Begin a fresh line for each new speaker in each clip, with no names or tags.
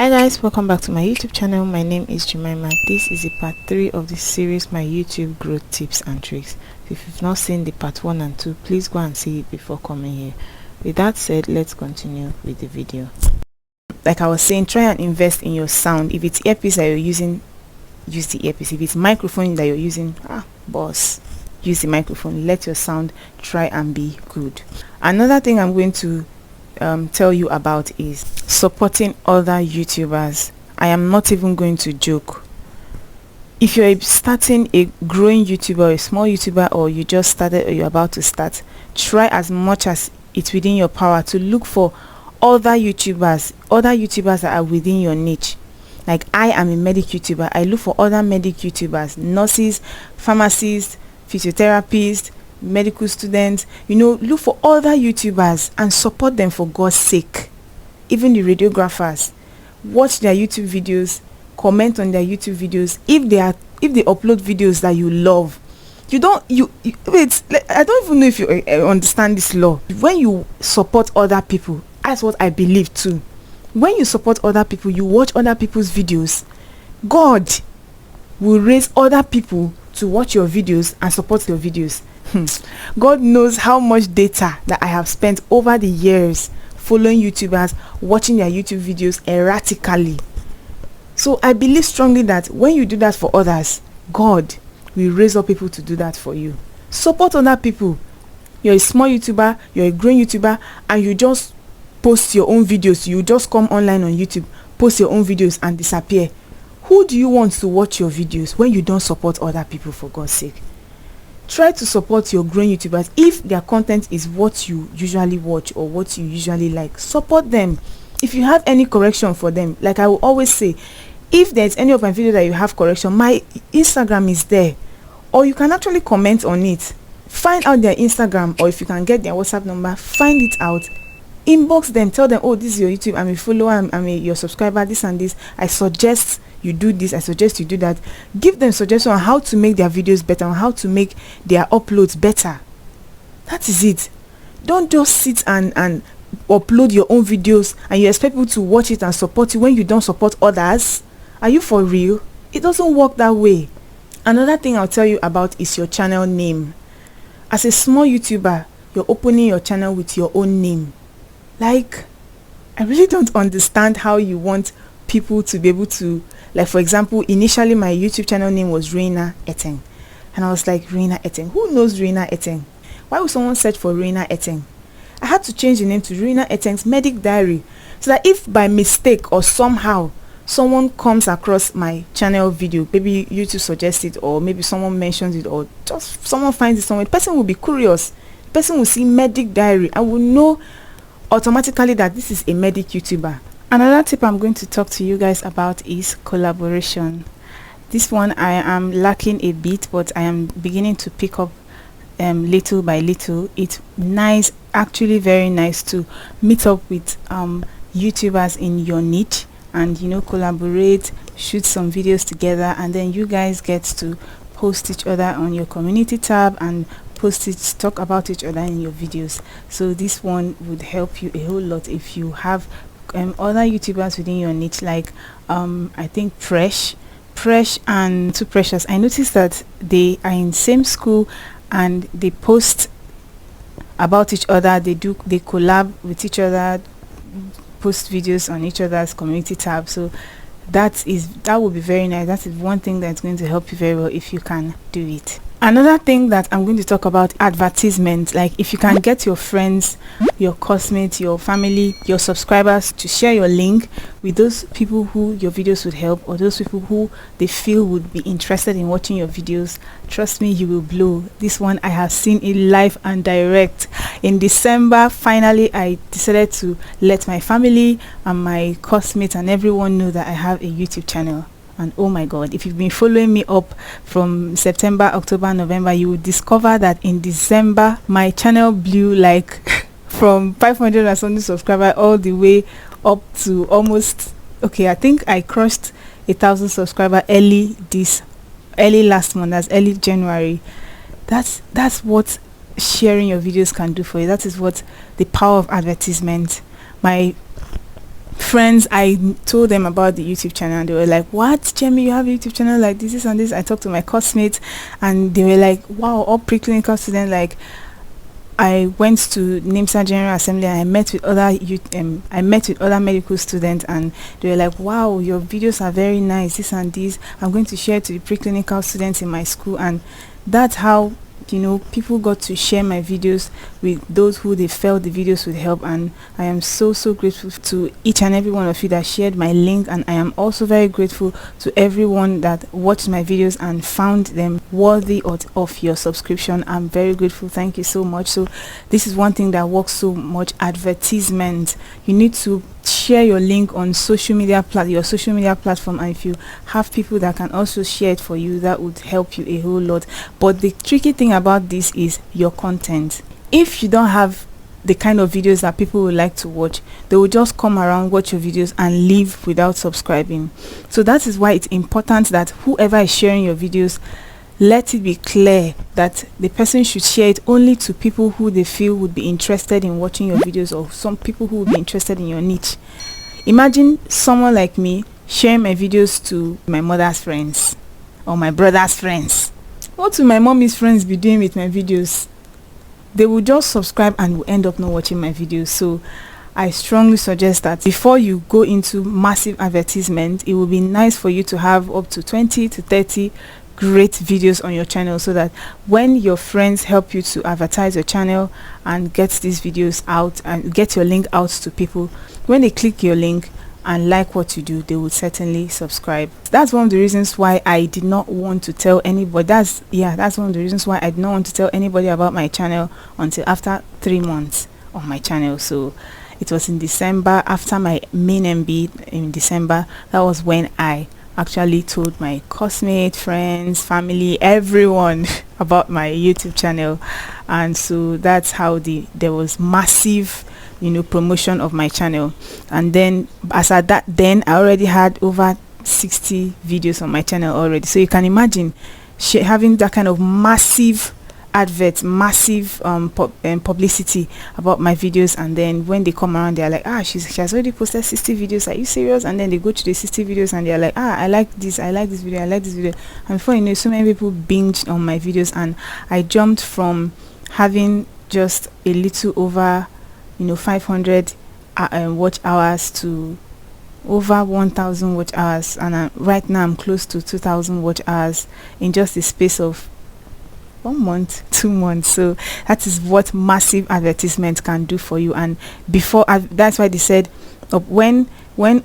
Hi guys, welcome back to my YouTube channel. My name is Jemima. This is the part 3 of the series, my YouTube growth tips and tricks. If you've not seen the part 1 and 2, please go and see it before coming here. With that said, let's continue with the video. Like I was saying, try and invest in your sound. If it's earpiece that you're using, use the earpiece. If it's microphone that you're using, boss, use the microphone. Let your sound try and be good. Another thing I'm going to tell you about is supporting other YouTubers. I am not even going to joke. If you're starting a growing YouTuber or a small YouTuber, or you just started or you're about to start, try as much as it's within your power to look for other YouTubers that are within your niche. Like I am a medic YouTuber. I look for other medic YouTubers, nurses, pharmacists, physiotherapists, medical students. Look for other YouTubers and support them for God's sake. Even the radiographers, watch their YouTube videos, comment on their YouTube videos. If they upload videos that you love, I don't even know if you understand this law. When you support other people, that's what I believe too. When you support other people, you watch other people's videos, God will raise other people to watch your videos and support your videos. God knows how much data that I have spent over the years following YouTubers, watching their YouTube videos erratically. So I believe strongly that when you do that for others, God will raise up people to do that for you. Support other people. You're a small YouTuber, you're a growing YouTuber, and you just post your own videos. You just come online on YouTube, post your own videos and disappear. Who do you want to watch your videos when you don't support other people, for God's sake? Try to support your growing YouTubers. If their content is what you usually watch or what you usually like, support them. If you have any correction for them, like I will always say, if there's any of my videos that you have correction, my Instagram is there, or you can actually comment on it. Find out their Instagram, or if you can get their WhatsApp number, find it out, inbox them, tell them, oh, this is your YouTube, I'm a follower, I'm your subscriber, this and this, I suggest you do this, I suggest you do that. Give them suggestions on how to make their videos better, on how to make their uploads better. That is it. Don't just sit and upload your own videos and you expect people to watch it and support you when you don't support others. Are you for real? It doesn't work that way. Another thing I'll tell you about is your channel name. As a small YouTuber, you're opening your channel with your own name. Like, I really don't understand how you want people to be able to, like, for example, initially my YouTube channel name was Reina Eteng, and I was like, Reina Eteng, who knows Reina Eteng? Why would someone search for Reina Eteng? I had to change the name to Reina Eteng's Medic Diary, so that if by mistake or somehow someone comes across my channel video, maybe YouTube suggests it, or maybe someone mentions it, or just someone finds it somewhere, the person will be curious. The person will see Medic Diary and will know automatically that this is a medic YouTuber. Another tip I'm going to talk to you guys about is collaboration. This one I am lacking a bit, but I am beginning to pick up little by little. It's nice, actually very nice, to meet up with YouTubers in your niche and collaborate, shoot some videos together, and then you guys get to post each other on your community tab and talk about each other in your videos. So this one would help you a whole lot if you have other YouTubers within your niche, like I think Presh and Too Precious. I noticed that they are in same school and they post about each other. They collab with each other, post videos on each other's community tab. So that would be very nice. That is one thing that's going to help you very well if you can do it. Another thing that I'm going to talk about, advertisement. Like, if you can get your friends, your classmates, your family, your subscribers to share your link with those people who your videos would help, or those people who they feel would be interested in watching your videos, trust me, you will blow. This one I have seen it live and direct. In December, finally I decided to let my family and my classmates and everyone know that I have a YouTube channel. And oh my God, if you've been following me up from September, October, November, you will discover that in December my channel blew, like from 500 and something subscribers all the way up to almost, okay, I think I crossed 1,000 subscribers early last month. That's early January. That's what sharing your videos can do for you. That is what the power of advertisement. My
friends, I told them about the YouTube channel and they were like, what, Jamie, you have a YouTube channel like this and this. I talked to my classmates and they were like, wow, all preclinical students. Like, I went to NIMSA General Assembly and I met with other medical students and they were like, wow, your videos are very nice, this and this. I'm going to share to the preclinical students in my school. And that's how, you know, people got to share my videos with those who they felt the videos would help. And I am so grateful to each and every one of you that shared my link, and I am also very grateful to everyone that watched my videos and found them worthy of your subscription. I'm very grateful. Thank you so much. So this is one thing that works so much: advertisement. You need to share your link on your social media platform, and if you have people that can also share it for you, that would help you a whole lot. But the tricky thing about this is your content. If you don't have the kind of videos that people would like to watch, they will just come around, watch your videos and leave without subscribing. So that is why it's important that whoever is sharing your videos, let it be clear that the person should share it only to people who they feel would be interested in watching your videos, or some people who would be interested in your niche. Imagine someone like me sharing my videos to my mother's friends or my brother's friends. What will my mommy's friends be doing with my videos? They will just subscribe and will end up not watching my videos. So I strongly suggest that before you go into massive advertisement, it will be nice for you to have up to 20 to 30 great videos on your channel, so that when your friends help you to advertise your channel and get these videos out and get your link out to people, when they click your link and like what you do, they will certainly subscribe. That's one of the reasons why I did not want to tell anybody. That's one of the reasons why I did not want to tell anybody about my channel until after 3 months on my channel. So it was in December, after my main MB in December, that was when I actually told my classmates, friends, family, everyone about my YouTube channel. And so that's how there was massive, you know, promotion of my channel. And then as at that, then I already had over 60 videos on my channel already. So you can imagine having that kind of massive advert, massive publicity about my videos, and then when they come around, they're like, she has already posted 60 videos, are you serious? And then they go to the 60 videos and they're like, I like this video, and before you know, so many people binged on my videos, and I jumped from having just a little over, you know, 500 watch hours to over 1,000 watch hours, and right now I'm close to 2,000 watch hours in just the space of 1 month, 2 months. So that is what massive advertisement can do for you. And that's why they said when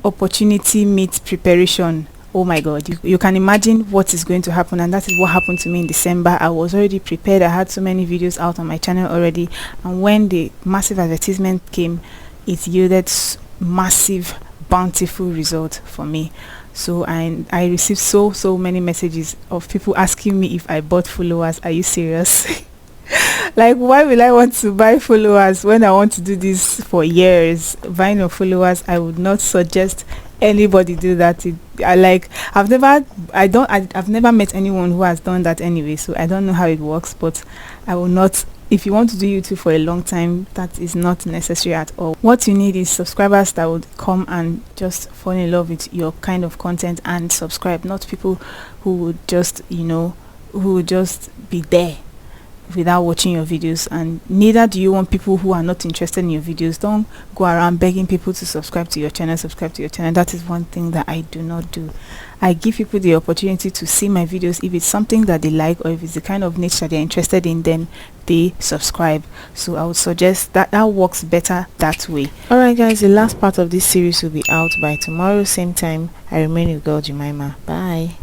opportunity meets preparation, oh my god, you can imagine what is going to happen. And that is what happened to me in December. I was already prepared. I had so many videos out on my channel already, and when the massive advertisement came, it yielded massive, bountiful result for me. So I received so many messages of people asking me if I bought followers. Are you serious? Like, why will I want to buy followers when I want to do this for years? Buying of followers, I would not suggest anybody do that. I've never met anyone who has done that anyway, so I don't know how it works, but I will not. If you want to do YouTube for a long time, that is not necessary at all. What you need is subscribers that would come and just fall in love with your kind of content and subscribe, not people who would just, you know, who would just be there without watching your videos. And neither do you want people who are not interested in your videos. Don't go around begging people to subscribe to your channel. That is one thing that I do not do. I give people the opportunity to see my videos. If it's something that they like, or if it's the kind of niche that they're interested in, then they subscribe. So I would suggest that works better that way. Alright guys, the last part of this series will be out by tomorrow same time. I remain your girl Jemima. Bye.